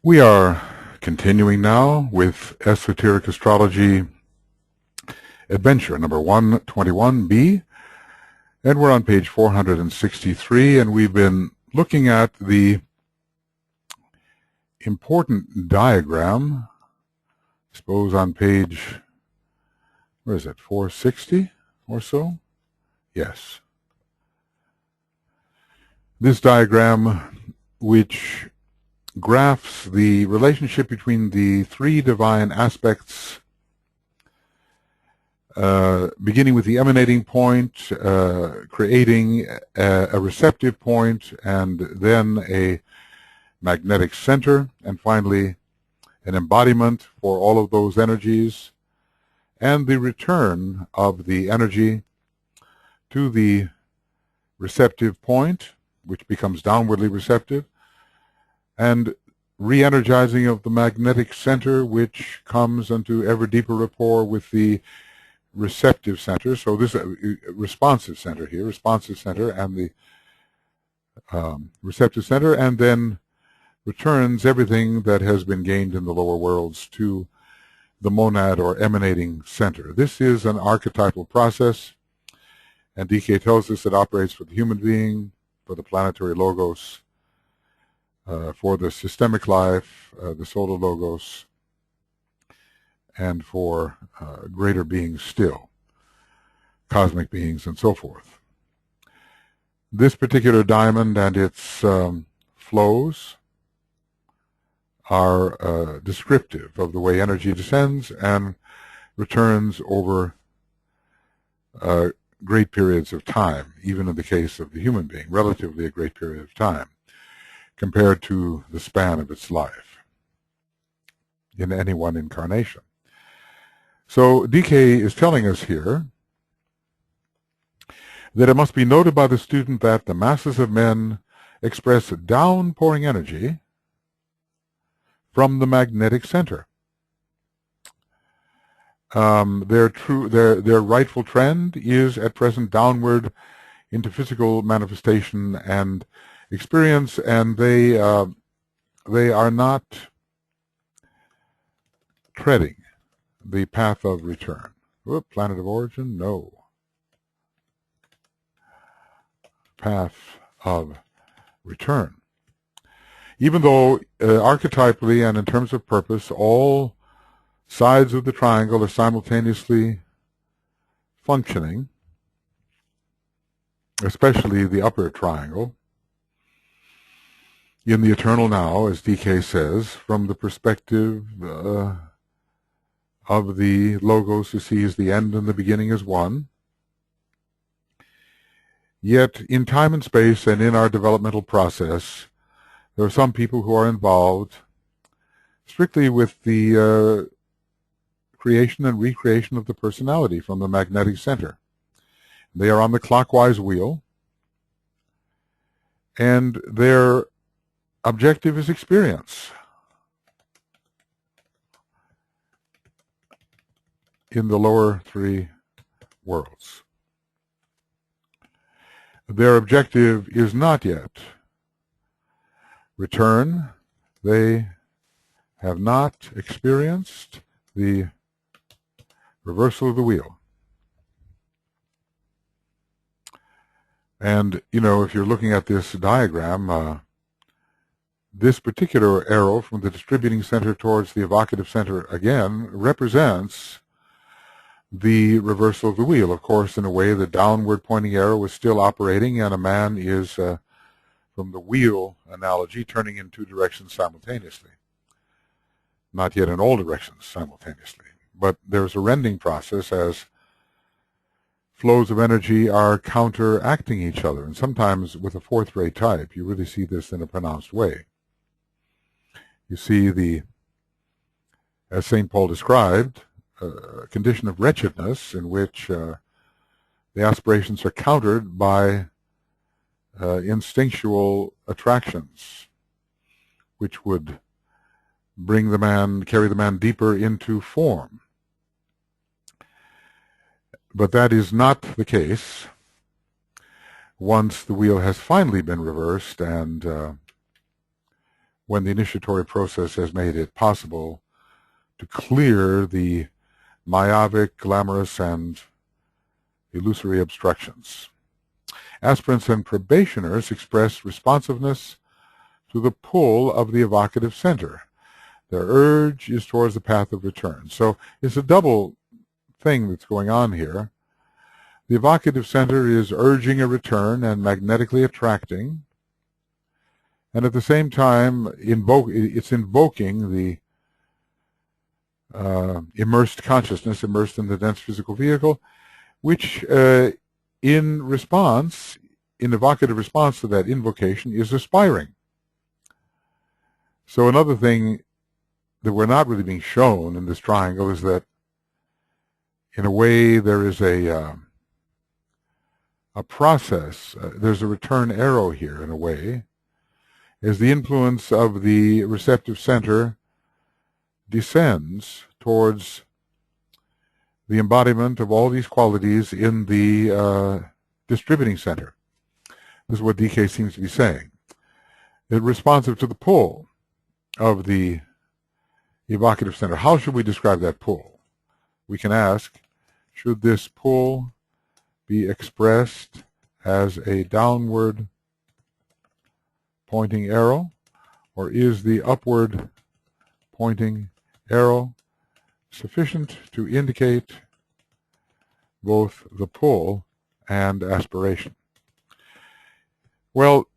We are continuing now with Esoteric Astrology Adventure number 121B, and we're on page 463, and we've been looking at the important diagram, I suppose on page, where is it, 460 or so? Yes. This diagram, which graphs the relationship between the three divine aspects, beginning with the emanating point, creating a receptive point, and then a magnetic center, and finally an embodiment for all of those energies, and the return of the energy to the receptive point, which becomes downwardly receptive, and re-energizing of the magnetic center, which comes into ever deeper rapport with the receptive center. So this responsive center here, responsive center and the receptive center, and then returns everything that has been gained in the lower worlds to the monad or emanating center. This is an archetypal process, and DK tells us it operates for the human being, for the planetary logos, for the systemic life, the solar logos, and for greater beings still, cosmic beings, and so forth. This particular diamond and its flows are descriptive of the way energy descends and returns over great periods of time, even in the case of the human being, relatively a great period of time, compared to the span of its life in any one incarnation. So DK is telling us here that it must be noted by the student that the masses of men express downpouring energy from the magnetic center. Their rightful trend is at present downward into physical manifestation and experience, and they are not treading the path of return. Whoop, planet of origin? No. Path of return. Even though archetypally and in terms of purpose, all sides of the triangle are simultaneously functioning, especially the upper triangle, in the eternal now, as DK says, from the perspective of the logos who sees the end and the beginning as one. Yet in time and space and in our developmental process, there are some people who are involved strictly with the creation and recreation of the personality from the magnetic center. They are on the clockwise wheel, and their objective is experience in the lower three worlds. Their objective is not yet return. They have not experienced the reversal of the wheel. And, you know, if you're looking at this diagram, this particular arrow from the distributing center towards the evocative center again represents the reversal of the wheel. Of course, in a way, the downward pointing arrow is still operating, and a man is, from the wheel analogy, turning in two directions simultaneously. Not yet in all directions simultaneously. But there's a rending process as flows of energy are counteracting each other. And sometimes with a fourth ray type, you really see this in a pronounced way. You see as St. Paul described, a condition of wretchedness in which the aspirations are countered by instinctual attractions, which would carry the man deeper into form. But that is not the case once the wheel has finally been reversed and when the initiatory process has made it possible to clear the myopic, glamorous, and illusory obstructions. Aspirants and probationers express responsiveness to the pull of the evocative center. Their urge is towards the path of return. So it's a double thing that's going on here. The evocative center is urging a return and magnetically attracting, and at the same time it's invoking the immersed consciousness, immersed in the dense physical vehicle, which in evocative response to that invocation is aspiring. So another thing that we're not really being shown in this triangle is that in a way there is a process, there's a return arrow here in a way, as the influence of the receptive center descends towards the embodiment of all these qualities in the distributing center. This is what DK seems to be saying. It's responsive to the pull of the evocative center. How should we describe that pull? We can ask, should this pull be expressed as a downward pointing arrow, or is the upward pointing arrow sufficient to indicate both the pull and aspiration? Well,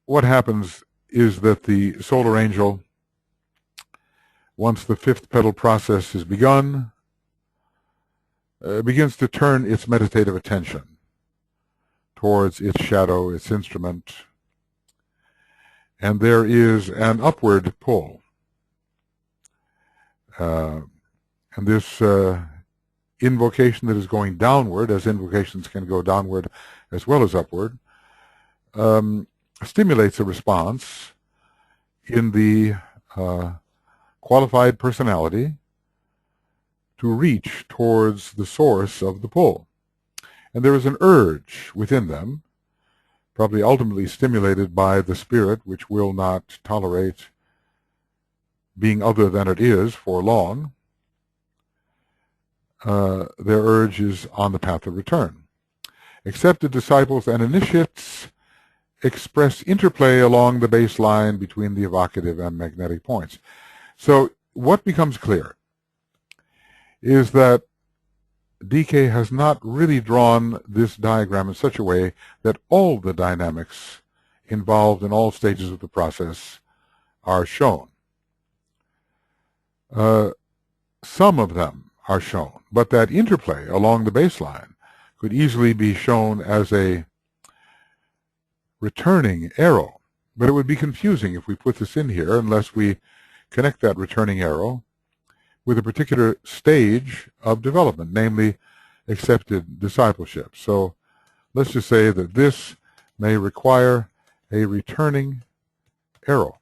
what happens is that the solar angel, once the fifth petal process is begun, begins to turn its meditative attention towards its shadow, its instrument, and there is an upward pull. And this invocation that is going downward, as invocations can go downward as well as upward, stimulates a response in the qualified personality to reach towards the source of the pull. And there is an urge within them, probably ultimately stimulated by the spirit, which will not tolerate being other than it is for long. Their urge is on the path of return. Accepted disciples and initiates express interplay along the baseline between the evocative and magnetic points. So what becomes clear is that DK has not really drawn this diagram in such a way that all the dynamics involved in all stages of the process are shown. Some of them are shown, but that interplay along the baseline could easily be shown as a returning arrow. But it would be confusing if we put this in here unless we connect that returning arrow with a particular stage of development, namely accepted discipleship. So let's just say that this may require a returning arrow,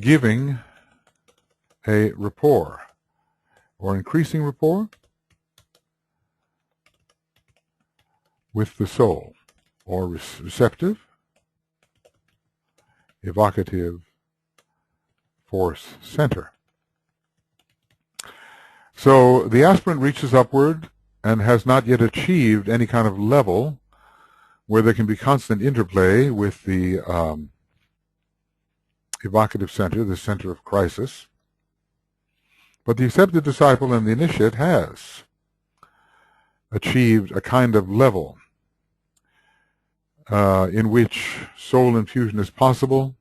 giving a rapport or increasing rapport with the soul, or receptive, evocative force center. So the aspirant reaches upward and has not yet achieved any kind of level where there can be constant interplay with the evocative center, the center of crisis. But the accepted disciple and the initiate has achieved a kind of level in which soul infusion is possible.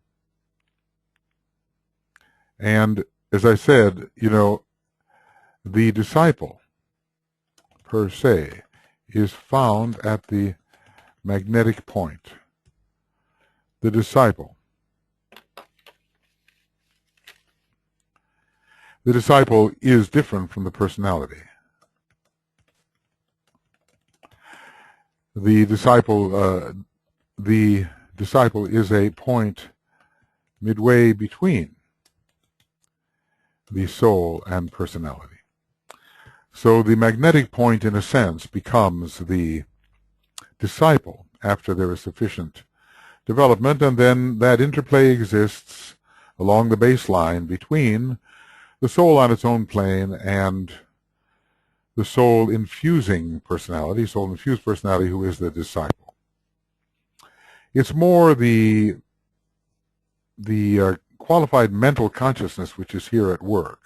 And as I said, the disciple per se is found at the magnetic point. The disciple. The disciple is different from the personality. The disciple is a point midway between the soul and personality. So the magnetic point, in a sense, becomes the disciple after there is sufficient development, and then that interplay exists along the baseline between the soul on its own plane and the soul-infusing personality, soul-infused personality who is the disciple. It's more the qualified mental consciousness which is here at work.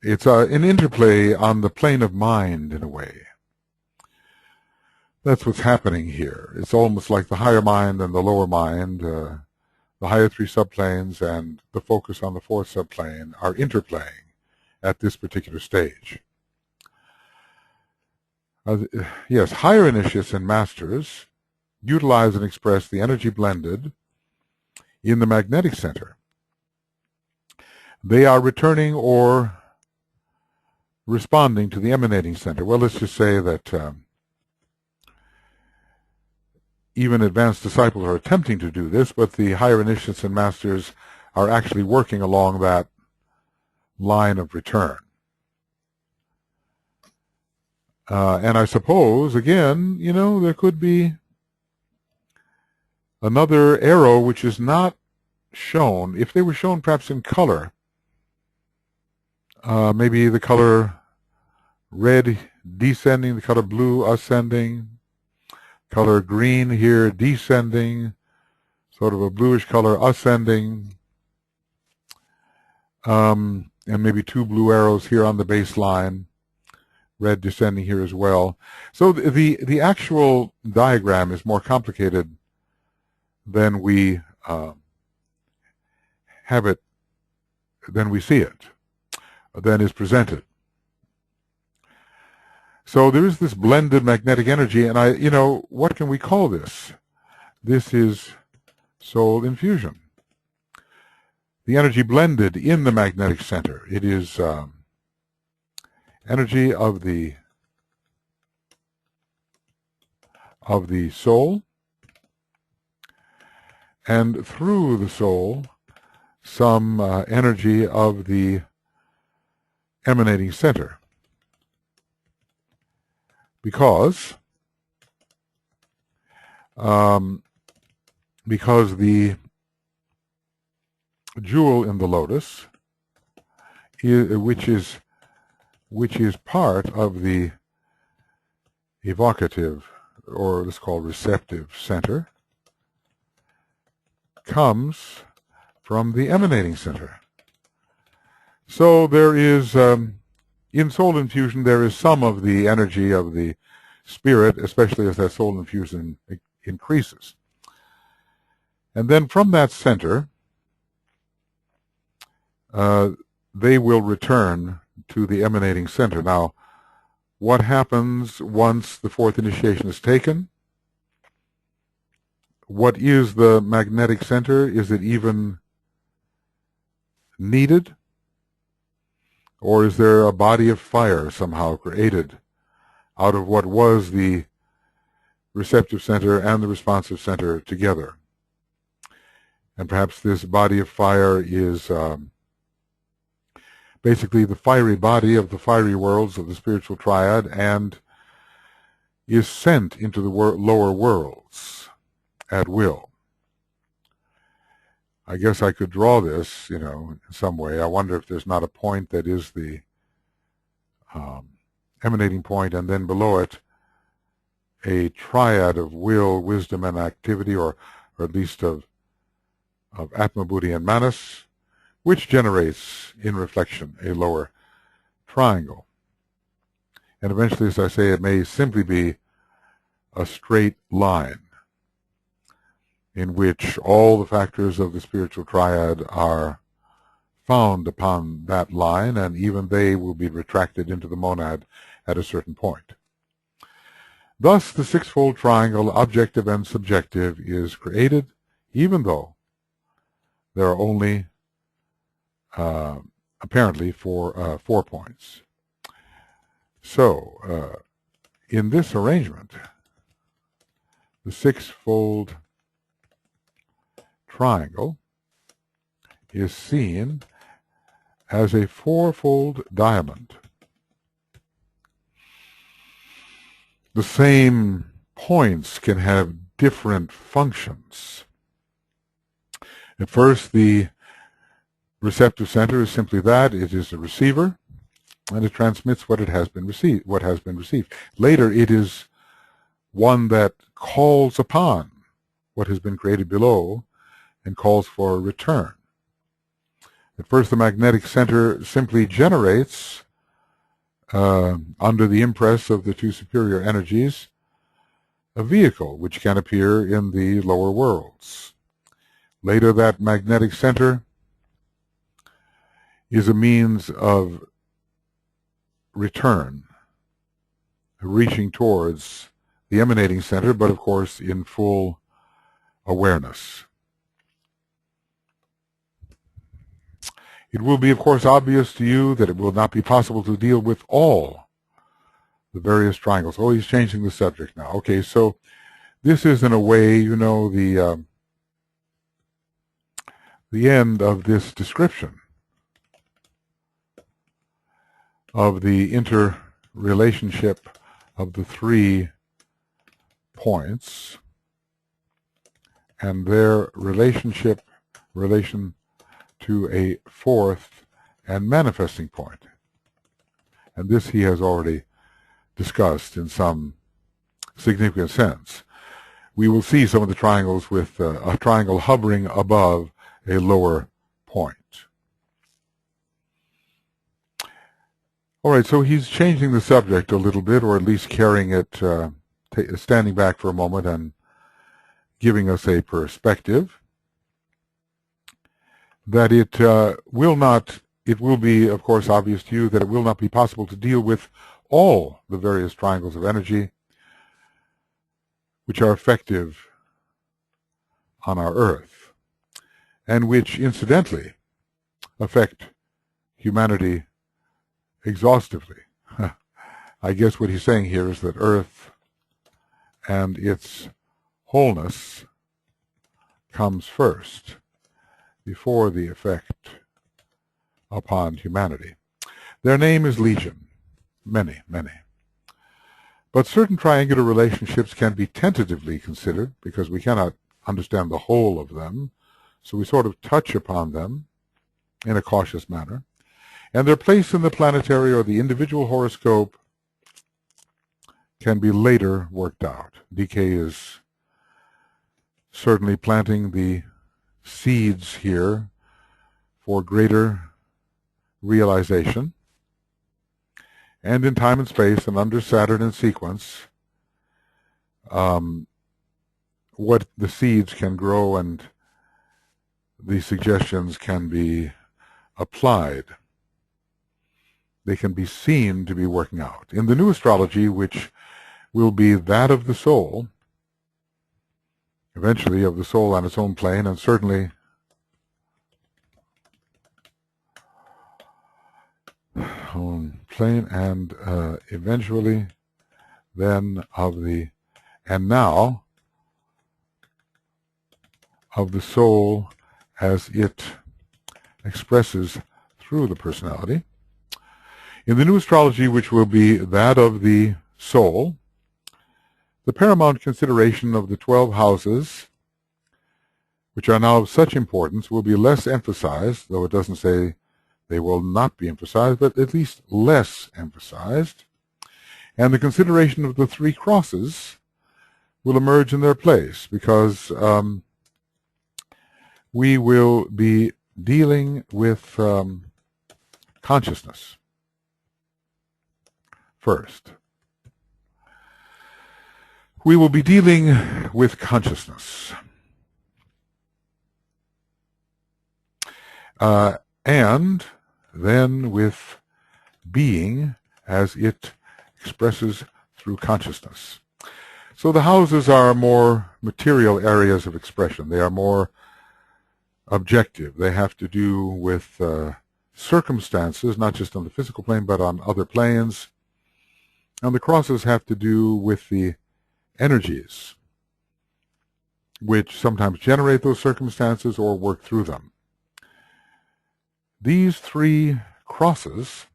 It's an interplay on the plane of mind, in a way. That's what's happening here. It's almost like the higher mind and the lower mind, the higher three subplanes and the focus on the fourth subplane are interplaying at this particular stage. Yes, higher initiates and masters utilize and express the energy blended in the magnetic center. They are returning or responding to the emanating center. Well, let's just say that even advanced disciples are attempting to do this, but the higher initiates and masters are actually working along that line of return. And I suppose, again, there could be another arrow which is not shown. If they were shown perhaps in color, maybe the color red descending, the color blue ascending, color green here descending, sort of a bluish color ascending, and maybe two blue arrows here on the baseline, red descending here as well. So the actual diagram is more complicated than we have it, than we see it, than is presented. So there is this blended magnetic energy, and what can we call this? This is soul infusion. The energy blended in the magnetic center. It is energy of the soul, and through the soul, some energy of the emanating center. Because the jewel in the lotus, which is part of the evocative, or let's call receptive center, comes from the emanating center. So there is, in soul infusion, there is some of the energy of the spirit, especially as that soul infusion increases. And then from that center, they will return to the emanating center. Now, what happens once the fourth initiation is taken? What is the magnetic center? Is it even needed? Or is there a body of fire somehow created out of what was the receptive center and the responsive center together? And perhaps this body of fire is basically the fiery body of the fiery worlds of the spiritual triad, and is sent into the lower worlds at will. I guess I could draw this, in some way. I wonder if there's not a point that is the emanating point, and then below it a triad of will, wisdom, and activity, or at least of Atma, Buddhi, and Manas, which generates, in reflection, a lower triangle. And eventually, as I say, it may simply be a straight line in which all the factors of the spiritual triad are found upon that line, and even they will be retracted into the monad at a certain point. Thus, the sixfold triangle, objective and subjective, is created, even though there are only apparently 4 points. So, in this arrangement, the sixfold triangle is seen as a fourfold diamond. The same points can have different functions. At first, the receptive center is simply that. It is a receiver, and it transmits what has been received. Later, it is one that calls upon what has been created below and calls for a return. At first, the magnetic center simply generates, under the impress of the two superior energies, a vehicle which can appear in the lower worlds. Later, that magnetic center is a means of return, reaching towards the emanating center, but of course in full awareness. It will be, of course, obvious to you that it will not be possible to deal with all the various triangles. Oh, he's changing the subject now. Okay, so this is, in a way, you know, the end of this description of the interrelationship of the 3 points and their relation to a 4th and manifesting point. And this he has already discussed in some significant sense. We will see some of the triangles with a triangle hovering above a lower point. All right, so he's changing the subject a little bit, or at least carrying it, standing back for a moment and giving us a perspective that it will be, of course, obvious to you that it will not be possible to deal with all the various triangles of energy which are effective on our Earth, and which, incidentally, affect humanity exhaustively. I guess what he's saying here is that Earth and its wholeness comes first, before the effect upon humanity. Their name is Legion. Many, many. But certain triangular relationships can be tentatively considered, because we cannot understand the whole of them, so we sort of touch upon them in a cautious manner. And their place in the planetary or the individual horoscope can be later worked out. DK is certainly planting the seeds here for greater realization. And in time and space and under Saturn in sequence, what the seeds can grow and the suggestions can be applied. They can be seen to be working out. In the new astrology, which will be that of the soul, eventually of the soul on its own plane, and certainly own plane, and eventually then of the, and now of the soul as it expresses through the personality. In the new astrology, which will be that of the soul, the paramount consideration of the 12 houses, which are now of such importance, will be less emphasized, though it doesn't say they will not be emphasized, but at least less emphasized. And the consideration of the 3 crosses will emerge in their place, because we will be dealing with consciousness first. We will be dealing with consciousness. And then with being as it expresses through consciousness. So the houses are more material areas of expression. They are more objective. They have to do with circumstances, not just on the physical plane, but on other planes. And the crosses have to do with the energies which sometimes generate those circumstances or work through them. These 3 crosses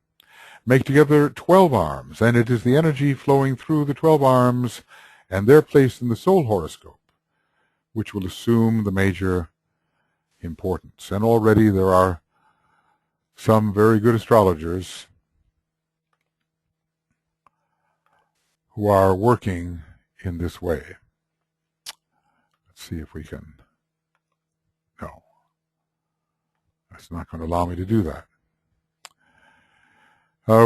make together 12 arms, and it is the energy flowing through the 12 arms and their place in the soul horoscope which will assume the major importance. And already there are some very good astrologers who are working in this way. Let's see if we can. No, that's not going to allow me to do that.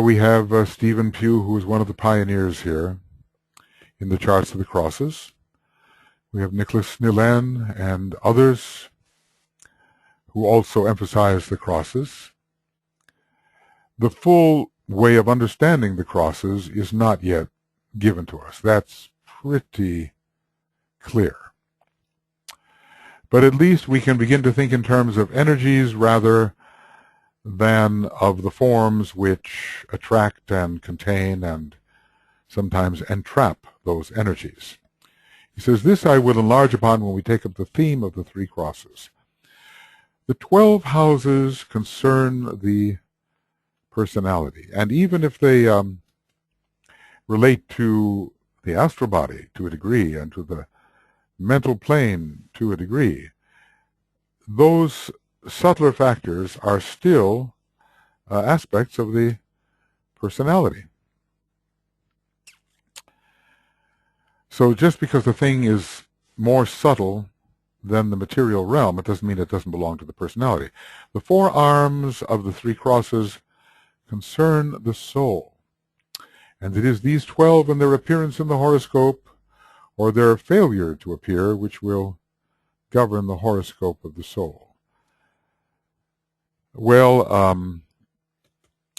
We have Stephen Pugh, who is one of the pioneers here in the charts of the crosses. We have Nicholas Nillen and others who also emphasize the crosses. The full way of understanding the crosses is not yet given to us. That's pretty clear. But at least we can begin to think in terms of energies rather than of the forms which attract and contain and sometimes entrap those energies. He says, this I will enlarge upon when we take up the theme of the three crosses. The 12 houses concern the personality, and even if they relate to the astral body to a degree and to the mental plane to a degree, those subtler factors are still aspects of the personality. So just because the thing is more subtle than the material realm, it doesn't mean it doesn't belong to the personality. The 4 arms of the 3 crosses concern the soul. And it is these 12 and their appearance in the horoscope, or their failure to appear, which will govern the horoscope of the soul. Well,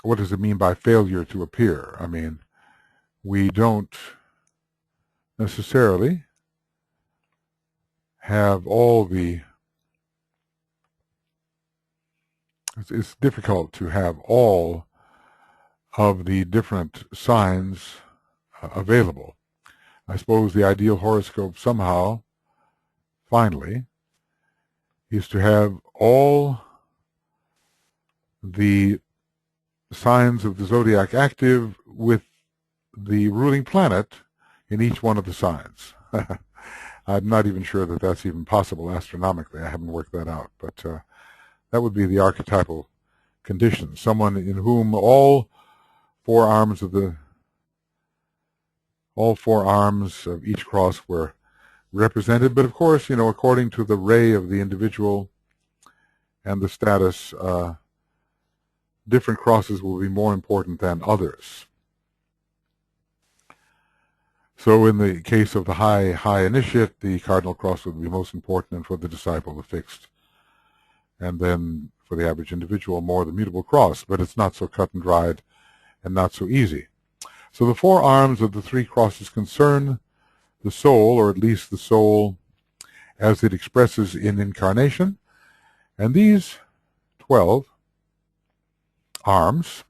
what does it mean by failure to appear? I mean, we don't necessarily have all the... It's difficult to have all of the different signs available. I suppose the ideal horoscope somehow, finally, is to have all the signs of the zodiac active with the ruling planet in each one of the signs. I'm not even sure that that's even possible astronomically. I haven't worked that out, but that would be the archetypal condition. Someone in whom all four arms of each cross were represented. But of course, according to the ray of the individual and the status, different crosses will be more important than others. So in the case of the high initiate, the cardinal cross would be most important, and for the disciple, the fixed. And then for the average individual, more the mutable cross. But it's not so cut and dried and not so easy. So the 4 arms of the 3 crosses concern the soul, or at least the soul as it expresses in incarnation. And these 12 arms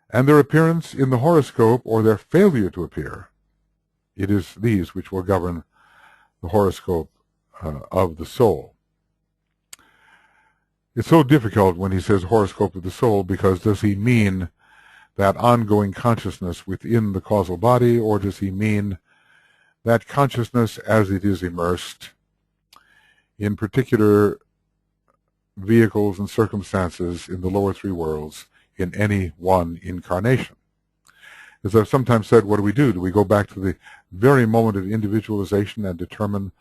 and their appearance in the horoscope, or their failure to appear, it is these which will govern the horoscope of the soul. It's so difficult when he says horoscope of the soul, because does he mean that ongoing consciousness within the causal body, or does he mean that consciousness as it is immersed in particular vehicles and circumstances in the lower 3 worlds in any one incarnation? As I've sometimes said, what do? Do we go back to the very moment of individualization and determine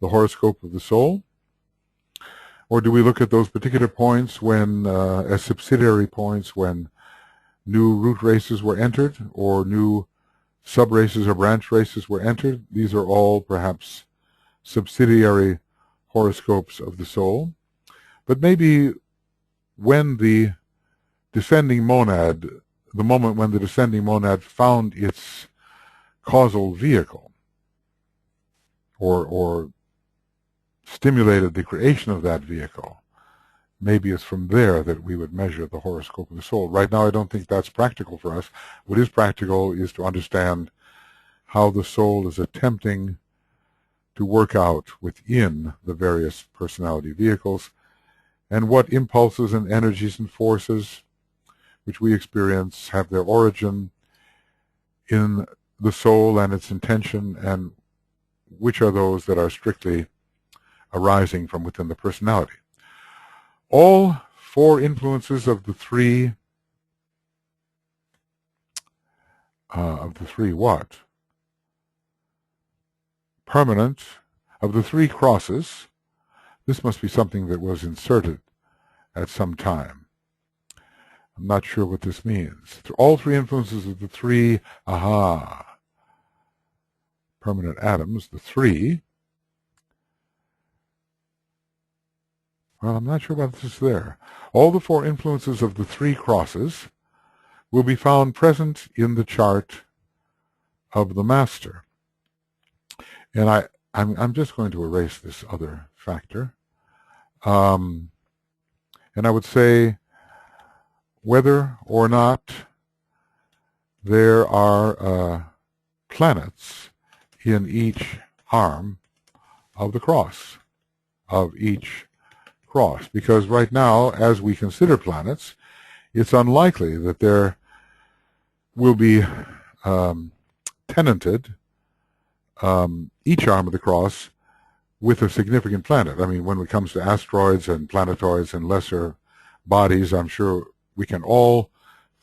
the horoscope of the soul? Or do we look at those particular points when, as subsidiary points, when new root races were entered, or new sub-races or branch races were entered? These are all perhaps subsidiary horoscopes of the soul. But maybe when the descending monad, the moment when the descending monad found its causal vehicle, or stimulated the creation of that vehicle, maybe it's from there that we would measure the horoscope of the soul. Right now, I don't think that's practical for us. What is practical is to understand how the soul is attempting to work out within the various personality vehicles, and what impulses and energies and forces which we experience have their origin in the soul and its intention, and which are those that are strictly arising from within the personality. All four influences of the three what? Permanent, of the three crosses. This must be something that was inserted at some time. I'm not sure what this means. All three influences of the three, permanent atoms, the three. Well, I'm not sure about this there. All the four influences of the three crosses will be found present in the chart of the master. And I'm just going to erase this other factor. And I would say whether or not there are planets in each arm of the cross, of each cross. Because right now, as we consider planets, it's unlikely that there will be tenanted each arm of the cross with a significant planet. I mean, when it comes to asteroids and planetoids and lesser bodies, I'm sure we can all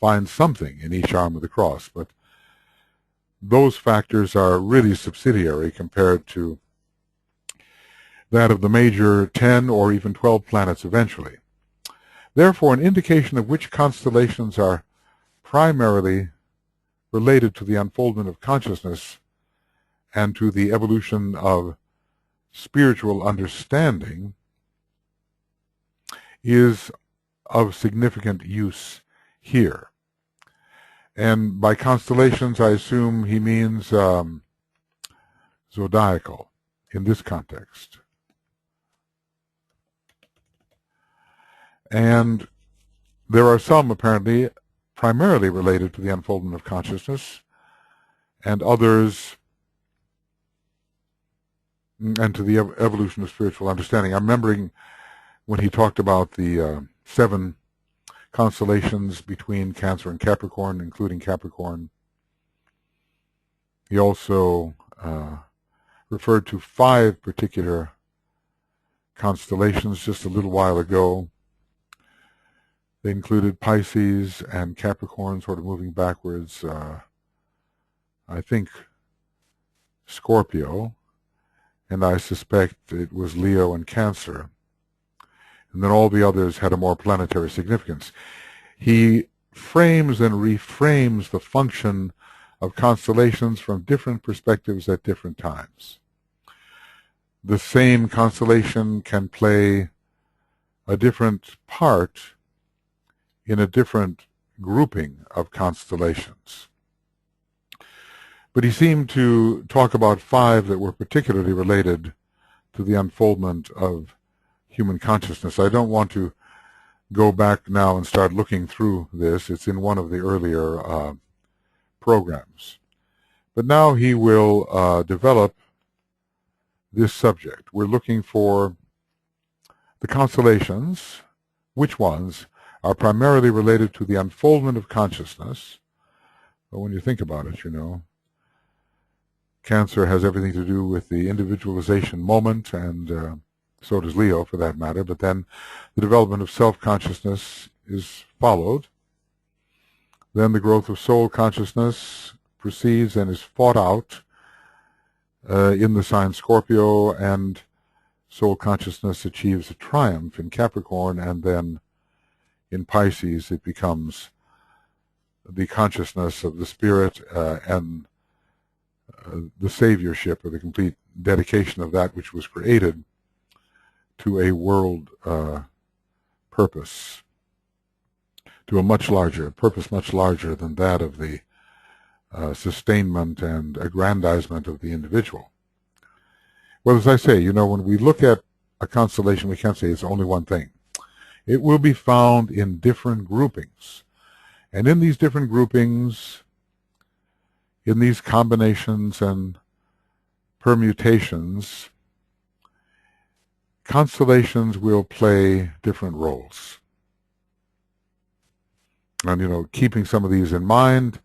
find something in each arm of the cross, but those factors are really subsidiary compared to that of the major 10 or even 12 planets eventually. Therefore, an indication of which constellations are primarily related to the unfoldment of consciousness and to the evolution of spiritual understanding is of significant use here. And by constellations, I assume he means zodiacal in this context. And there are some apparently primarily related to the unfoldment of consciousness, and others and to the evolution of spiritual understanding. I'm remembering when he talked about the 7 constellations between Cancer and Capricorn, including Capricorn. He also referred to 5 particular constellations just a little while ago. They included Pisces and Capricorn, sort of moving backwards. I think Scorpio, and I suspect it was Leo and Cancer. And then all the others had a more planetary significance. He frames and reframes the function of constellations from different perspectives at different times. The same constellation can play a different part in a different grouping of constellations. But he seemed to talk about 5 that were particularly related to the unfoldment of human consciousness. I don't want to go back now and start looking through this. It's in one of the earlier programs. But now he will develop this subject. We're looking for the constellations, which ones are primarily related to the unfoldment of consciousness. But when you think about it, you know, Cancer has everything to do with the individualization moment, and so does Leo for that matter, but then the development of self-consciousness is followed. Then the growth of soul consciousness proceeds and is fought out in the sign Scorpio, and soul consciousness achieves a triumph in Capricorn, and then in Pisces it becomes the consciousness of the spirit and the saviorship, or the complete dedication of that which was created to a world purpose, to a much larger purpose, much larger than that of the sustainment and aggrandizement of the individual. Well, as I say, you know, when we look at a constellation, we can't say it's only one thing. It will be found in different groupings. And in these different groupings, in these combinations and permutations, constellations will play different roles. And, you know, keeping some of these in mind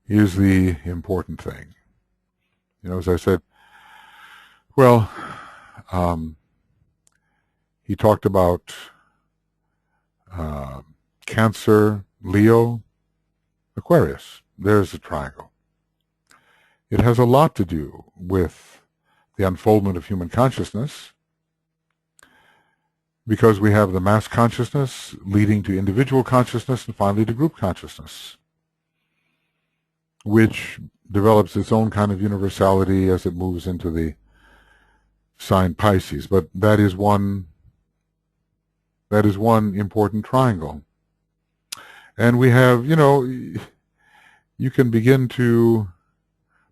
is the important thing. You know, as I said, Well, um, he talked about uh, Cancer, Leo, Aquarius. There's a triangle. It has a lot to do with the unfoldment of human consciousness, because we have the mass consciousness leading to individual consciousness and finally to group consciousness, which develops its own kind of universality as it moves into the sign Pisces. But that is one important triangle. And we have, you can begin to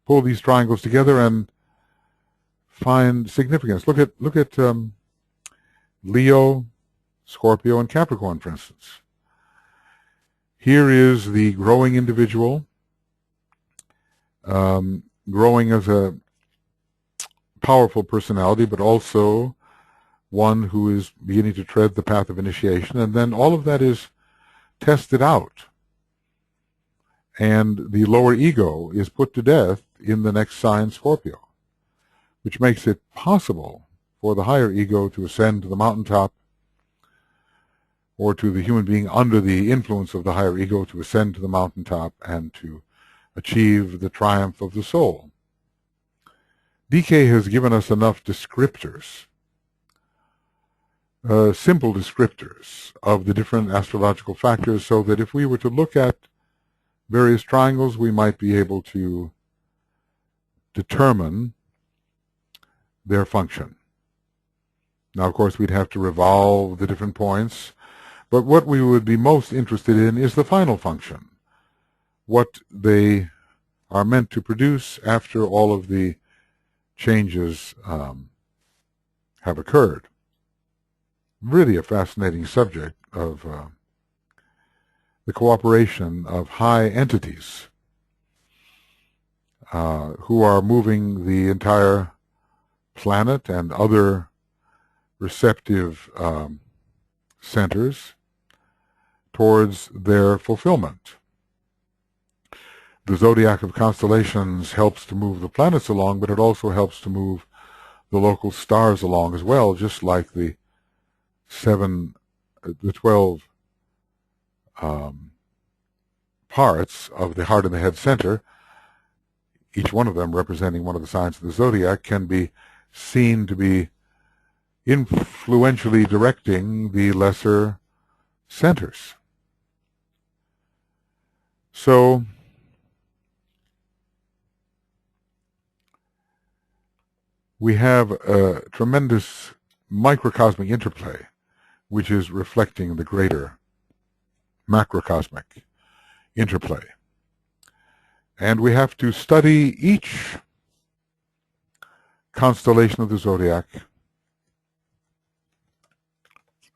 pull these triangles together and find significance. Look at Leo, Scorpio, and Capricorn, for instance. Here is the growing individual, growing as a powerful personality, but also one who is beginning to tread the path of initiation, and then all of that is tested out. And the lower ego is put to death in the next sign, Scorpio, which makes it possible for the higher ego to ascend to the mountaintop, or to the human being under the influence of the higher ego to ascend to the mountaintop and to achieve the triumph of the soul. DK has given us enough descriptors, simple descriptors of the different astrological factors, so that if we were to look at various triangles, we might be able to determine their function. Now, of course, we'd have to revolve the different points, but what we would be most interested in is the final function, what they are meant to produce after all of the changes have occurred. Really a fascinating subject of the cooperation of high entities who are moving the entire planet and other receptive centers towards their fulfillment. The zodiac of constellations helps to move the planets along, but it also helps to move the local stars along as well, just like the 12 parts of the heart and the head center, each one of them representing one of the signs of the zodiac, can be seen to be influentially directing the lesser centers. So we have a tremendous microcosmic interplay, which is reflecting the greater macrocosmic interplay. And we have to study each constellation of the zodiac.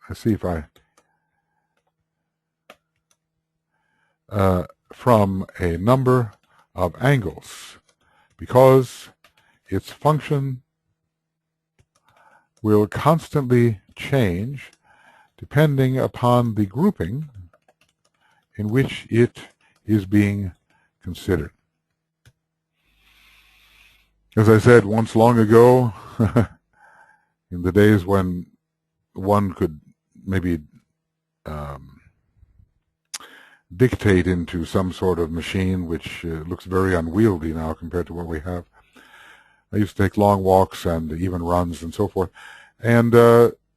Let's see if from a number of angles, because its function will constantly change depending upon the grouping in which it is being considered. As I said once long ago, in the days when one could maybe dictate into some sort of machine, which looks very unwieldy now compared to what we have. I used to take long walks and even runs and so forth, and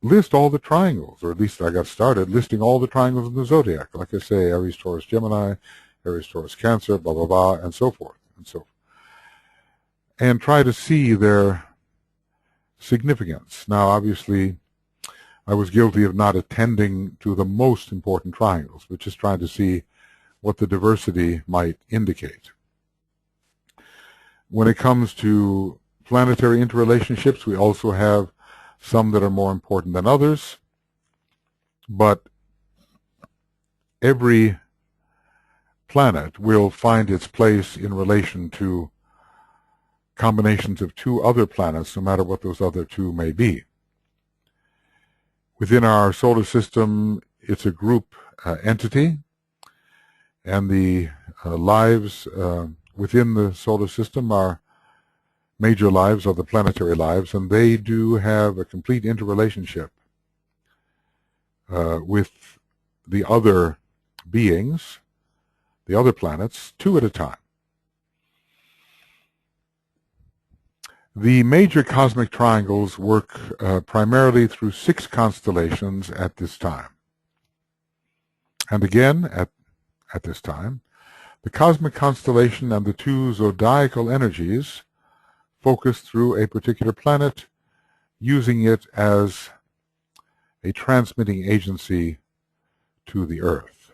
list all the triangles, or at least I got started listing all the triangles in the zodiac. Like I say, Aries, Taurus, Gemini, Aries, Taurus, Cancer, blah, blah, blah, and so forth, and so forth. And try to see their significance. Now, obviously, I was guilty of not attending to the most important triangles, but just trying to see what the diversity might indicate. When it comes to planetary interrelationships, we also have some that are more important than others, but every planet will find its place in relation to combinations of two other planets, no matter what those other two may be. Within our solar system, it's a group entity, and the lives within the solar system are major lives are the planetary lives, and they do have a complete interrelationship with the other beings, the other planets, two at a time. The major cosmic triangles work primarily through 6 constellations at this time. And again, at this time, the cosmic constellation and the 2 zodiacal energies focus through a particular planet, using it as a transmitting agency to the Earth.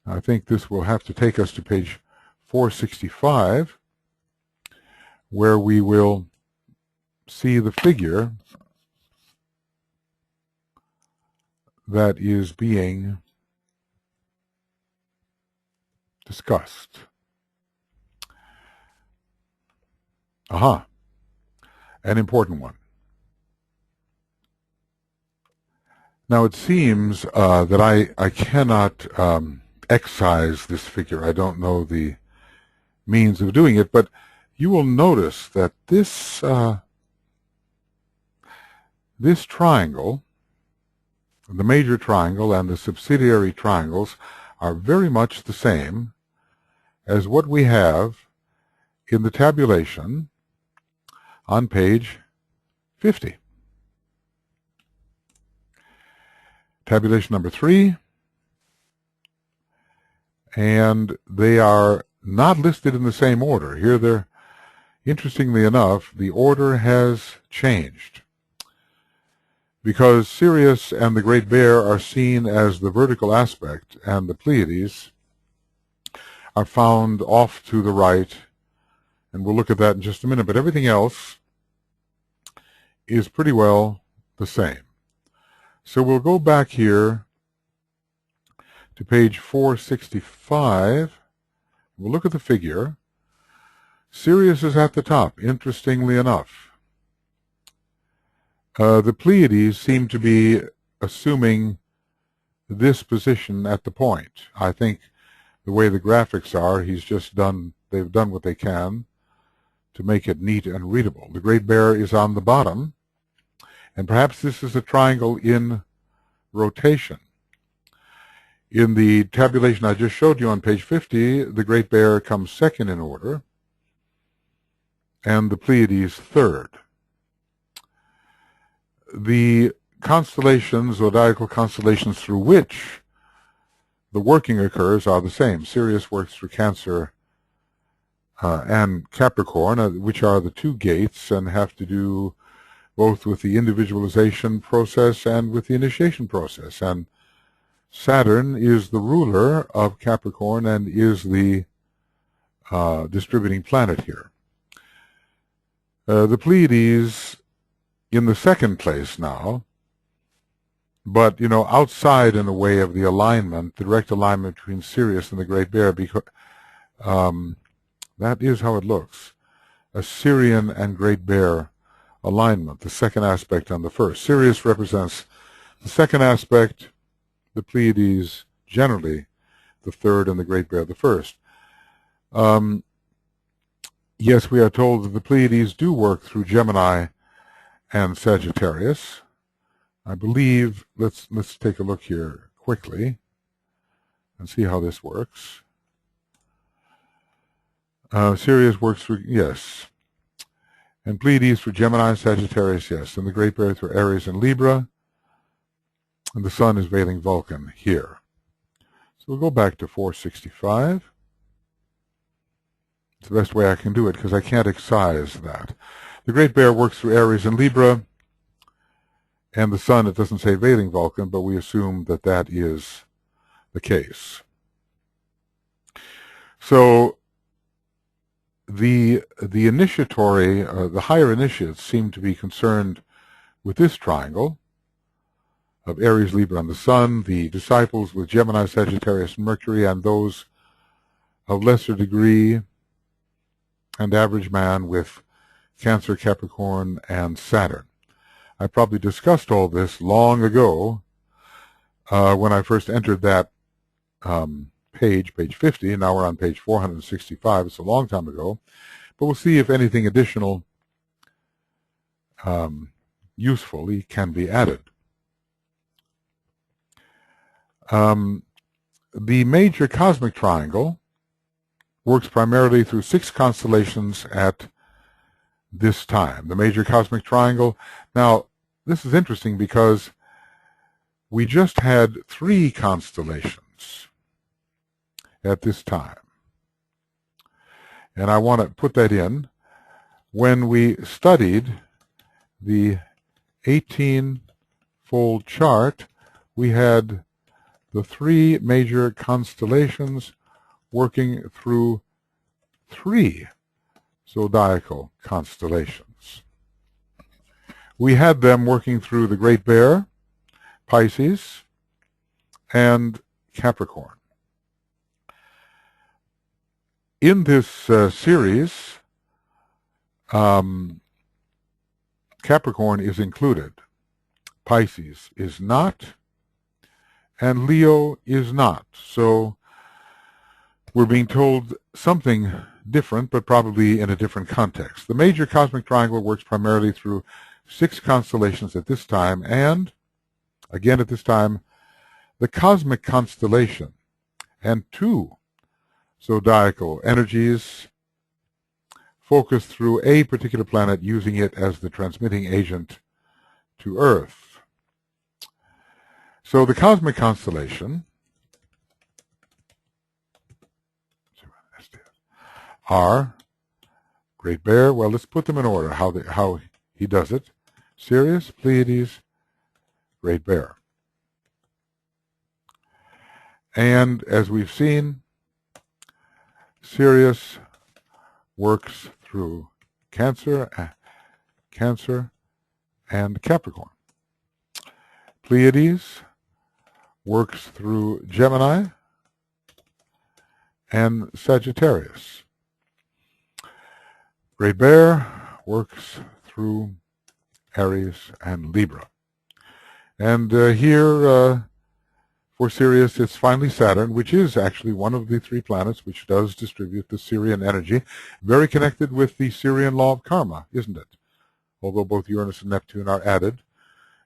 Now, I think this will have to take us to page 465, where we will see the figure that is being discussed. Aha, an important one. Now it seems that I cannot excise this figure. I don't know the means of doing it, but you will notice that this this triangle, the major triangle and the subsidiary triangles, are very much the same as what we have in the tabulation on page 50. Tabulation number 3, and they are not listed in the same order. Here they're, interestingly enough, the order has changed, because Sirius and the Great Bear are seen as the vertical aspect, and the Pleiades are found off to the right, and we'll look at that in just a minute, but everything else is pretty well the same. So we'll go back here to page 465. We'll look at the figure. Sirius is at the top, interestingly enough. The Pleiades seem to be assuming this position at the point. I think the way the graphics are, they've done what they can to make it neat and readable. The Great Bear is on the bottom, and perhaps this is a triangle in rotation. In the tabulation I just showed you on page 50, the Great Bear comes second in order, and the Pleiades third. The constellations, zodiacal constellations through which the working occurs are the same. Sirius works through Cancer and Capricorn, which are the 2 gates, and have to do both with the individualization process and with the initiation process. And Saturn is the ruler of Capricorn and is the distributing planet here. The Pleiades in the second place now, but, outside in a way of the alignment, the direct alignment between Sirius and the Great Bear, because that is how it looks. A Sirian and Great Bear alignment, the second aspect on the first. Sirius represents the second aspect, the Pleiades generally the third, and the Great Bear the first. Yes, we are told that the Pleiades do work through Gemini and Sagittarius. I believe, let's take a look here quickly and see how this works. Sirius works through, yes. And Pleiades for Gemini, Sagittarius, yes. And the Great Bear through Aries and Libra. And the Sun is veiling Vulcan here. So we'll go back to 465. It's the best way I can do it because I can't excise that. The Great Bear works through Aries and Libra. And the Sun, it doesn't say veiling Vulcan, but we assume that that is the case. So the initiatory, the higher initiates seem to be concerned with this triangle of Aries, Libra, and the Sun, the disciples with Gemini, Sagittarius, and Mercury, and those of lesser degree and average man with Cancer, Capricorn, and Saturn. I probably discussed all this long ago when I first entered that page 50, and now we're on page 465. It's a long time ago. but we'll see if anything additional usefully can be added. The major cosmic triangle works primarily through 6 constellations at this time. The major cosmic triangle. Now, this is interesting because we just had 3 constellations at this time. And I want to put that in. When we studied the 18-fold chart, we had the 3 major constellations working through 3 zodiacal constellations. We had them working through the Great Bear, Pisces, and Capricorn. In this series, Capricorn is included. Pisces is not, and Leo is not. So we're being told something different, but probably in a different context. The major cosmic triangle works primarily through 6 constellations at this time, and again at this time, the cosmic constellation and 2 zodiacal energies focus through a particular planet, using it as the transmitting agent to Earth. So the cosmic constellation are Great Bear. Well, let's put them in order, how he does it. Sirius, Pleiades, Great Bear. And as we've seen, Sirius works through Cancer and Capricorn. Pleiades works through Gemini and Sagittarius. Great Bear works through Aries and Libra. And here for Sirius, it's finally Saturn, which is actually one of the 3 planets which does distribute the Sirian energy. Very connected with the Sirian law of karma, isn't it? Although both Uranus and Neptune are added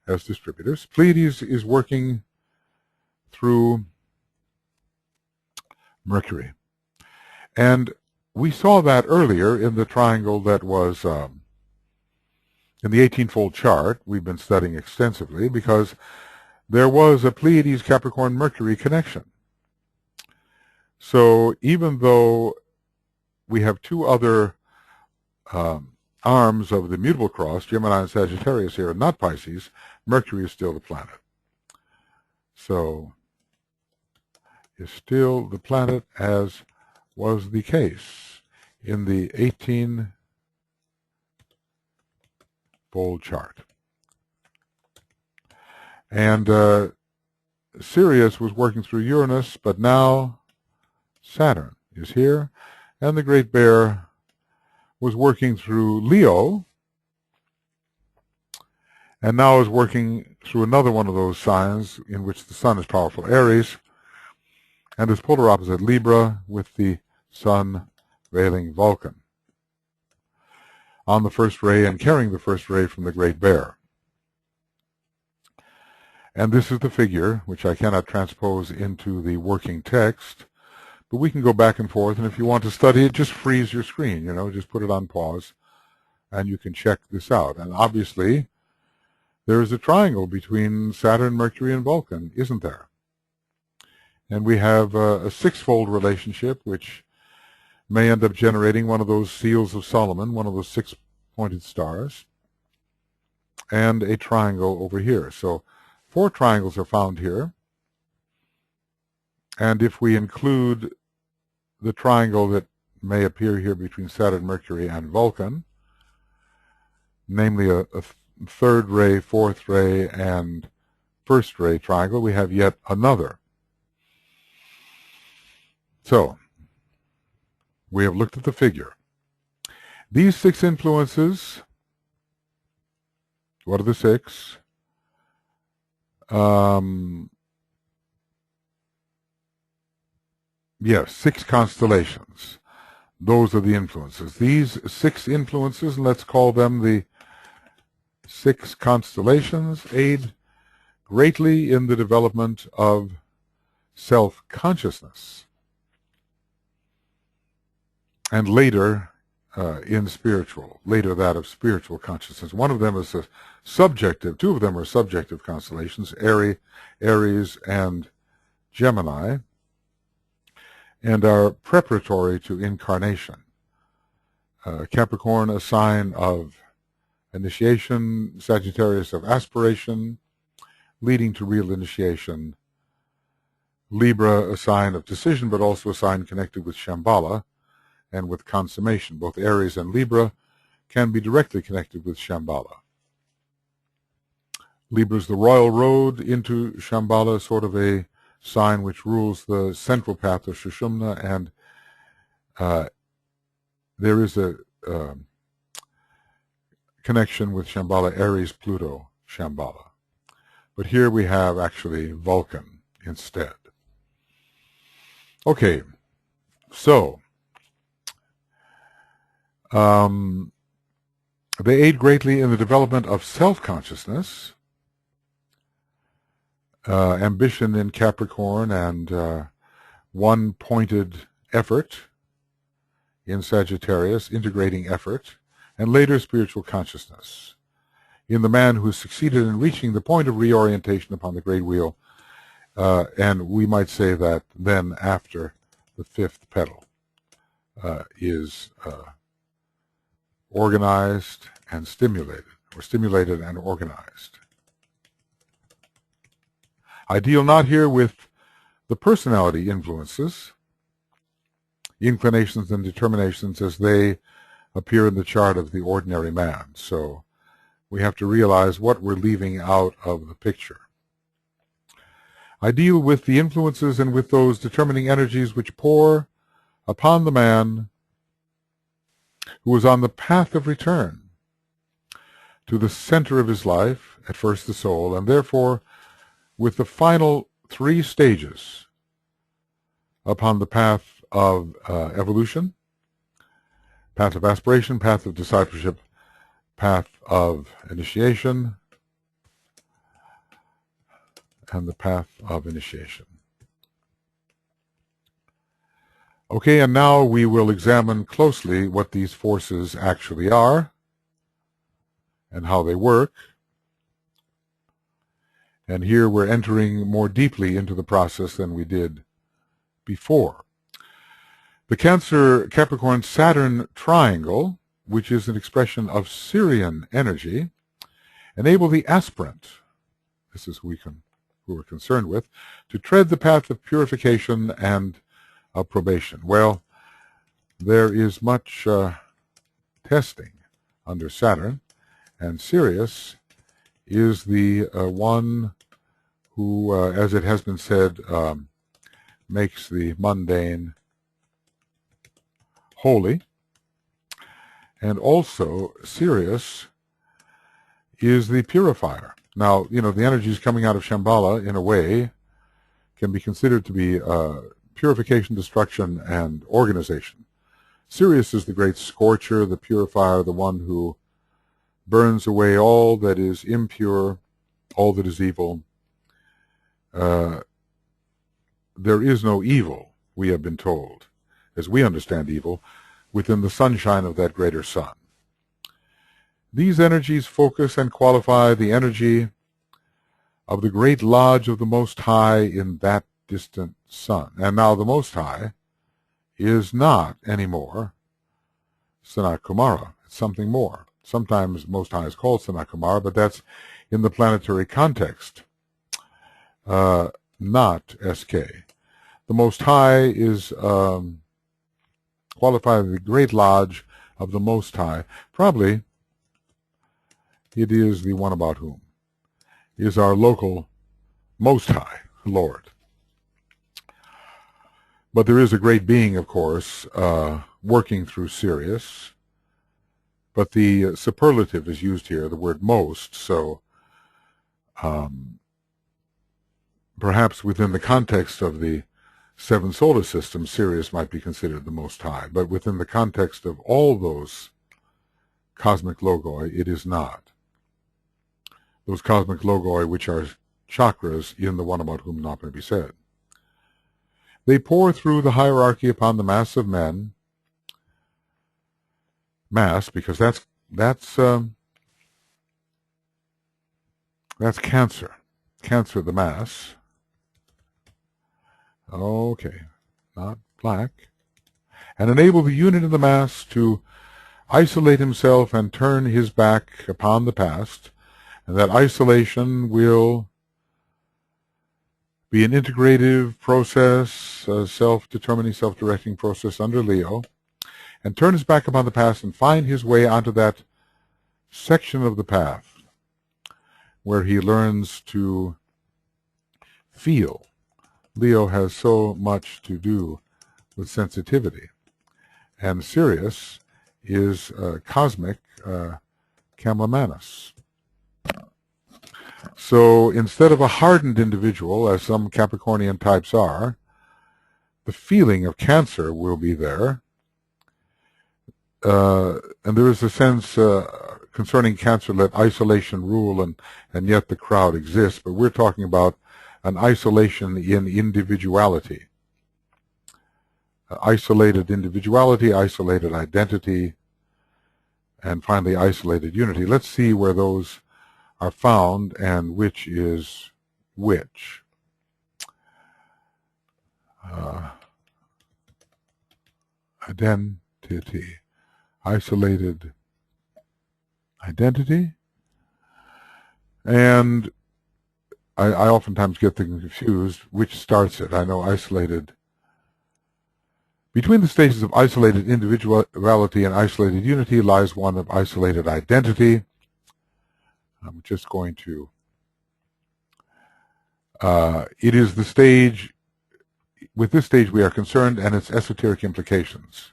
as distributors. Pleiades is working through Mercury. And we saw that earlier in the triangle that was in the 18-fold chart we've been studying extensively, because there was a Pleiades-Capricorn-Mercury connection. So even though we have 2 other arms of the mutable cross, Gemini and Sagittarius here, and not Pisces, Mercury is still the planet. So is still the planet, as was the case in the 18-fold chart. And Sirius was working through Uranus, but now Saturn is here, and the Great Bear was working through Leo, and now is working through another one of those signs in which the Sun is powerful, Aries, and is polar opposite Libra, with the Sun veiling Vulcan on the first ray and carrying the first ray from the Great Bear. And this is the figure, which I cannot transpose into the working text, but we can go back and forth, and if you want to study it, just freeze your screen, just put it on pause, and you can check this out. And obviously, there is a triangle between Saturn, Mercury, and Vulcan, isn't there? And we have a sixfold relationship, which may end up generating one of those seals of Solomon, one of those 6-pointed stars, and a triangle over here. So 4 triangles are found here. And if we include the triangle that may appear here between Saturn, Mercury, and Vulcan, namely a 3rd ray, 4th ray, and 1st ray triangle, we have yet another. So we have looked at the figure. These 6 influences, what are the 6? Yes, 6 constellations. Those are the influences. These 6 influences, and let's call them the 6 constellations, aid greatly in the development of self-consciousness, and later later that of spiritual consciousness. One of them is a subjective, 2 of them are subjective constellations, Aries and Gemini, and are preparatory to incarnation. Capricorn, a sign of initiation, Sagittarius of aspiration, leading to real initiation, Libra, a sign of decision, but also a sign connected with Shambhala and with consummation. Both Aries and Libra can be directly connected with Shambhala. Libra is the royal road into Shambhala, sort of a sign which rules the central path of Sushumna, and there is a connection with Shambhala, Aries, Pluto, Shambhala. But here we have actually Vulcan instead. Okay, so they aid greatly in the development of self-consciousness, ambition in Capricorn, and one-pointed effort in Sagittarius, integrating effort, and later spiritual consciousness in the man who succeeded in reaching the point of reorientation upon the great wheel, and we might say that then after the 5th petal is organized and stimulated, or stimulated and organized. I deal not here with the personality influences, inclinations and determinations as they appear in the chart of the ordinary man. So we have to realize what we're leaving out of the picture. I deal with the influences and with those determining energies which pour upon the man who is on the path of return to the center of his life, at first the soul, and therefore with the final 3 stages upon the path of evolution, path of aspiration, path of discipleship, path of initiation, and the path of initiation. Okay, and now we will examine closely what these forces actually are and how they work. And here we're entering more deeply into the process than we did before. The Cancer-Capricorn-Saturn triangle, which is an expression of Sirian energy, enable the aspirant, this is who we're concerned with, to tread the path of purification and of probation. Well, there is much testing under Saturn, and Sirius is the one who, as it has been said, makes the mundane holy. And also, Sirius is the purifier. Now, the energies coming out of Shambhala, in a way, can be considered to be purification, destruction, and organization. Sirius is the great scorcher, the purifier, the one who burns away all that is impure, all that is evil. There is no evil, we have been told, as we understand evil, within the sunshine of that greater sun. These energies focus and qualify the energy of the great lodge of the Most High in that distant sun. And now the Most High is not anymore Sanat Kumara. It's something more. Sometimes Most High is called Sanat Kumara, but that's in the planetary context, not SK. The Most High is qualified as the great lodge of the Most High. Probably it is the one about whom is our local Most High Lord. But there is a great being, of course, working through Sirius. But the superlative is used here, the word most, so perhaps within the context of the seven solar systems, Sirius might be considered the most high, but within the context of all those cosmic logoi, it is not. Those cosmic logoi, which are chakras in the one about whom not may be said. They pour through the hierarchy upon the mass of men, mass, because that's Cancer. Cancer, the mass. Okay, not black. And enable the unit of the mass to isolate himself and turn his back upon the past. And that isolation will be an integrative process, a self-determining, self-directing process under Leo. And turn his back upon the past and find his way onto that section of the path where he learns to feel. Leo has so much to do with sensitivity. And Sirius is cosmic Kamlamanus. So instead of a hardened individual, as some Capricornian types are, the feeling of Cancer will be there. And there is a sense concerning Cancer, let isolation rule, and yet the crowd exists. But we're talking about an isolation in individuality. Isolated individuality, isolated identity, and finally isolated unity. Let's see where those are found and which is which. Identity. Isolated identity. And I oftentimes get things confused. Which starts it? I know isolated. Between the stages of isolated individuality and isolated unity lies one of isolated identity. I'm just going to... it is the stage... With this stage we are concerned and its esoteric implications.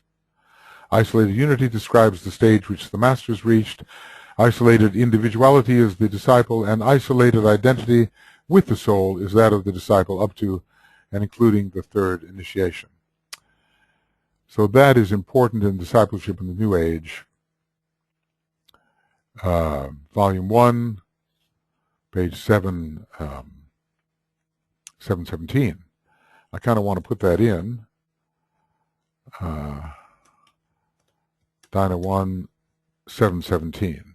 Isolated unity describes the stage which the masters reached. Isolated individuality is the disciple, and isolated identity with the soul is that of the disciple up to and including the third initiation. So that is important in discipleship in the New Age. Volume 1, page 717. I kind of want to put that in. Dyna 1, 717.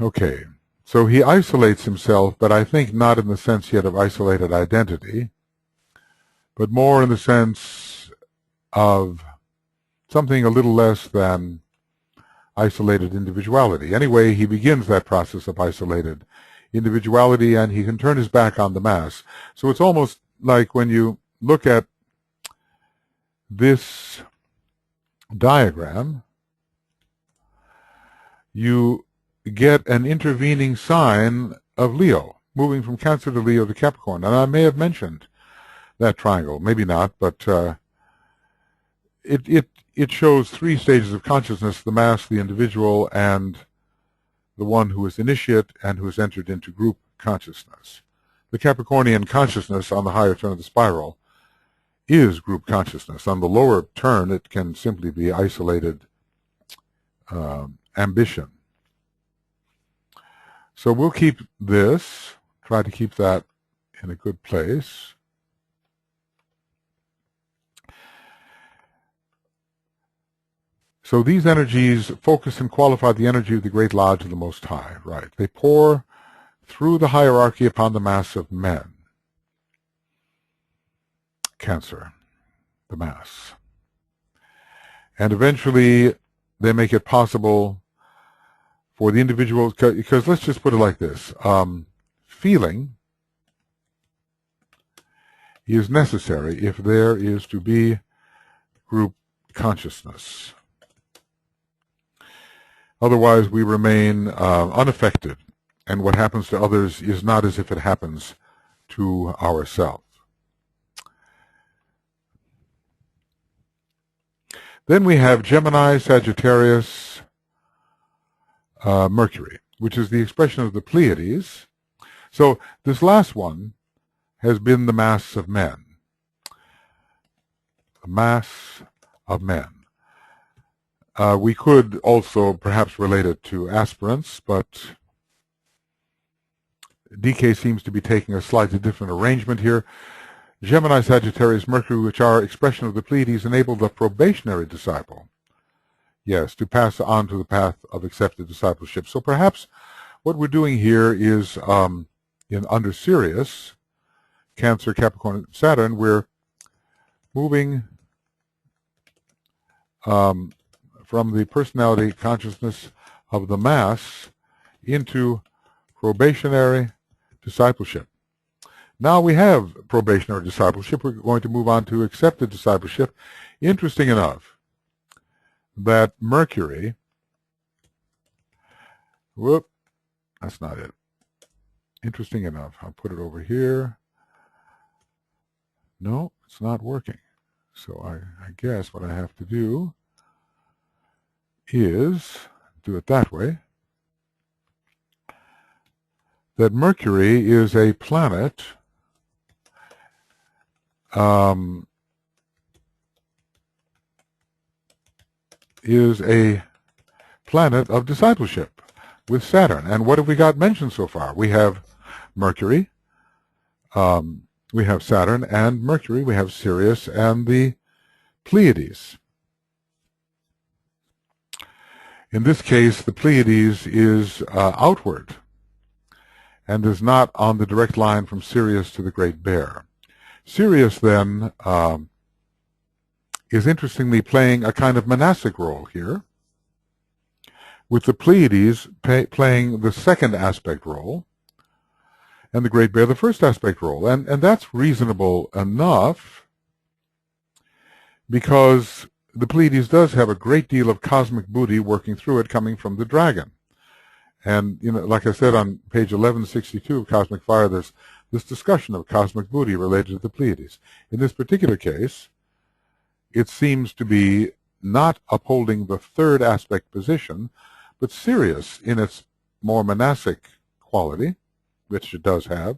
Okay, so he isolates himself, but I think not in the sense yet of isolated identity, but more in the sense of something a little less than isolated individuality. Anyway, he begins that process of isolated individuality, and he can turn his back on the mass. So it's almost like when you look at this diagram, you get an intervening sign of Leo, moving from Cancer to Leo to Capricorn. And I may have mentioned that triangle, maybe not, but it shows three stages of consciousness: the mass, the individual, and the one who is initiate and who has entered into group consciousness. The Capricornian consciousness on the higher turn of the spiral is group consciousness. On the lower turn, it can simply be isolated ambition. So we'll keep this, try to keep that in a good place. So these energies focus and qualify the energy of the Great Lodge of the Most High, right? They pour through the hierarchy upon the mass of men. Cancer, the mass. And eventually they make it possible for the individual, because let's just put it like this. Feeling is necessary if there is to be group consciousness. Otherwise, we remain unaffected, and what happens to others is not as if it happens to ourselves. Then we have Gemini, Sagittarius, Mercury, which is the expression of the Pleiades. So this last one has been the mass of men. The mass of men. We could also perhaps relate it to aspirants, but DK seems to be taking a slightly different arrangement here. Gemini, Sagittarius, Mercury, which are expression of the Pleiades, enable the probationary disciple, yes, to pass on to the path of accepted discipleship. So perhaps what we're doing here is under Sirius, Cancer, Capricorn, Saturn, we're moving from the personality consciousness of the mass into probationary discipleship. Now we have probationary discipleship. We're going to move on to accepted discipleship. Interesting enough that Mercury, that's not it. Interesting enough. I'll put it over here. No, it's not working. So I guess what I have to do is do it that way. That Mercury is a planet of discipleship with Saturn. And what have we got mentioned so far? We have Mercury, we have Saturn and Mercury, we have Sirius and the Pleiades. In this case, the Pleiades is outward and is not on the direct line from Sirius to the Great Bear. Sirius then is interestingly playing a kind of monastic role here, with the Pleiades playing the second aspect role, and the Great Bear the first aspect role. And that's reasonable enough, because the Pleiades does have a great deal of cosmic booty working through it, coming from the dragon. And, like I said on page 1162 of Cosmic Fire, there's this discussion of cosmic booty related to the Pleiades. In this particular case, it seems to be not upholding the third aspect position, but Sirius, in its more monastic quality, which it does have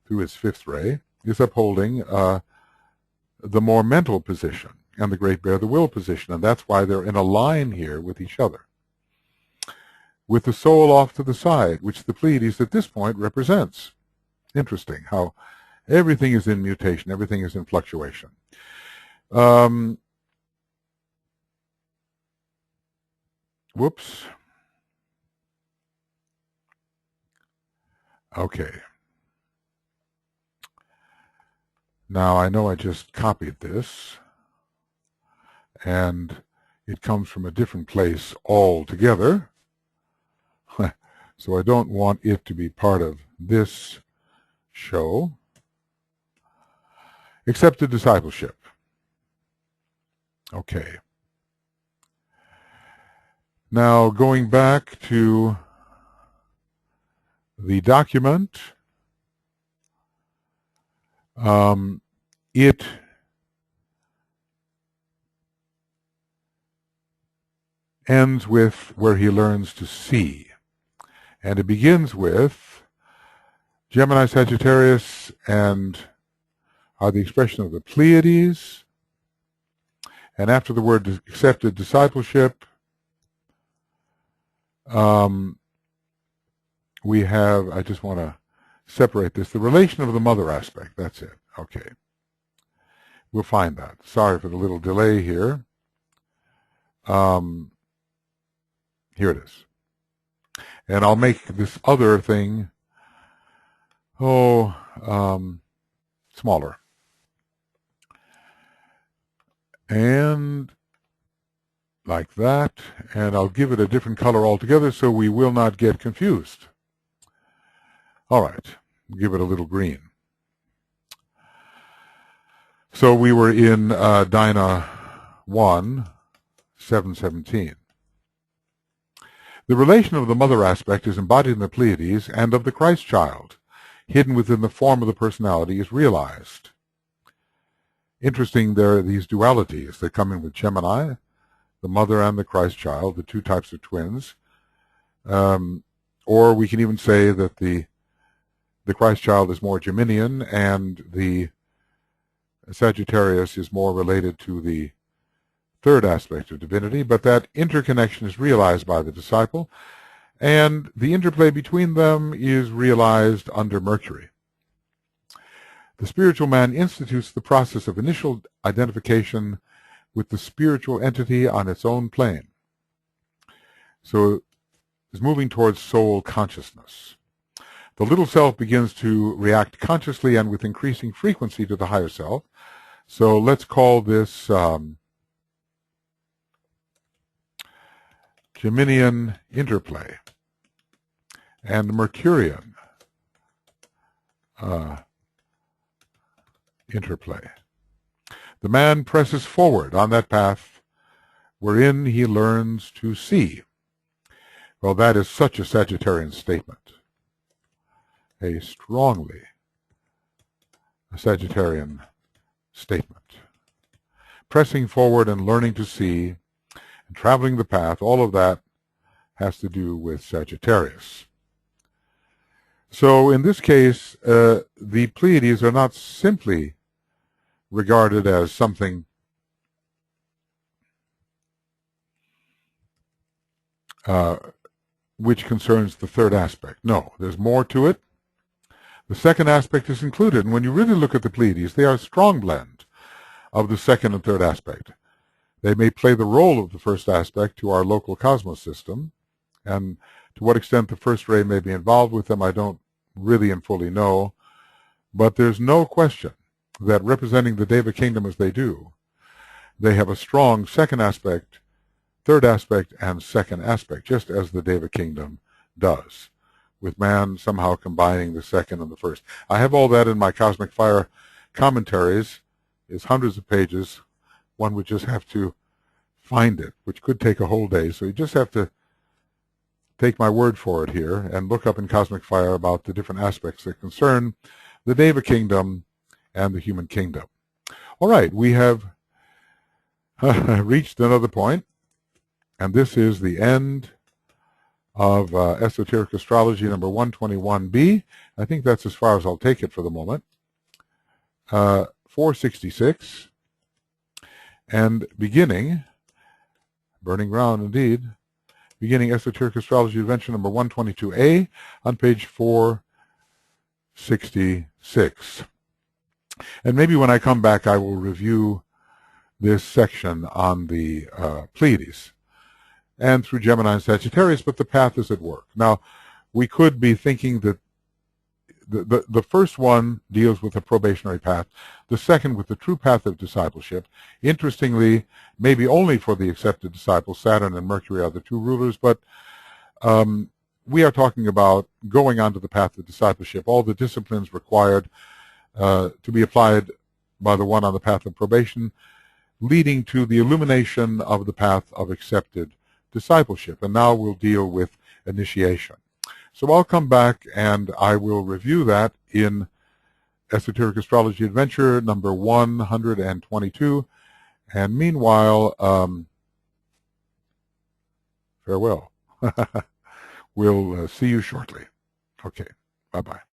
through its fifth ray, is upholding the more mental position, and the Great Bear the will position. And that's why they're in a line here with each other, with the soul off to the side, which the Pleiades at this point represents. Interesting how everything is in mutation, everything is in fluctuation. Whoops. Okay. Now I know I just copied this, and it comes from a different place altogether. So I don't want it to be part of this show. Accepted discipleship. Okay. Now going back to the document, it ends with where he learns to see. And it begins with Gemini, Sagittarius, and are the expression of the Pleiades. And after the word accepted discipleship, we have, I just want to separate this, the relation of the mother aspect. That's it. Okay. We'll find that. Sorry for the little delay here. Here it is. And I'll make this other thing, smaller. And like that. And I'll give it a different color altogether so we will not get confused. All right. Give it a little green. So we were in Dyna 1, 717. The relation of the mother aspect is embodied in the Pleiades, and of the Christ child, hidden within the form of the personality, is realized. Interesting, there are these dualities that come in with Gemini, the mother and the Christ child, the two types of twins. Or we can even say that the the Christ child is more Geminian, and the Sagittarius is more related to the third aspect of divinity, but that interconnection is realized by the disciple, and the interplay between them is realized under Mercury. The spiritual man institutes the process of initial identification with the spiritual entity on its own plane. So is moving towards soul consciousness. The little self begins to react consciously and with increasing frequency to the higher self. So let's call this Geminian interplay and Mercurian interplay. The man presses forward on that path wherein he learns to see. Well, that is such a Sagittarian statement, a strongly Sagittarian statement. Pressing forward and learning to see and traveling the path, all of that has to do with Sagittarius. So in this case, the Pleiades are not simply regarded as something which concerns the third aspect. No, there's more to it. The second aspect is included, and when you really look at the Pleiades, they are a strong blend of the second and third aspect. They may play the role of the first aspect to our local cosmos system, and to what extent the first ray may be involved with them, I don't really and fully know, but there's no question that representing the Deva kingdom as they do, they have a strong second aspect, third aspect, and second aspect, just as the Deva kingdom does, with man somehow combining the second and the first. I have all that in my Cosmic Fire commentaries. It's hundreds of pages. One would just have to find it, which could take a whole day. So you just have to take my word for it here and look up in Cosmic Fire about the different aspects that concern the Deva kingdom and the human kingdom. All right, we have reached another point, and this is the end of Esoteric Astrology number 121B. I think that's as far as I'll take it for the moment. 466. And beginning, burning ground indeed, beginning Esoteric Astrology Adventure number 122A on page 466. And maybe when I come back, I will review this section on the Pleiades and through Gemini and Sagittarius, but the path is at work. Now, we could be thinking that the first one deals with the probationary path, the second with the true path of discipleship. Interestingly, maybe only for the accepted disciples, Saturn and Mercury are the two rulers, but we are talking about going onto the path of discipleship, all the disciplines required to be applied by the one on the path of probation, leading to the illumination of the path of accepted discipleship. And now we'll deal with initiation. So I'll come back and I will review that in Esoteric Astrology Adventure number 122. And meanwhile, farewell. We'll see you shortly. Okay, bye-bye.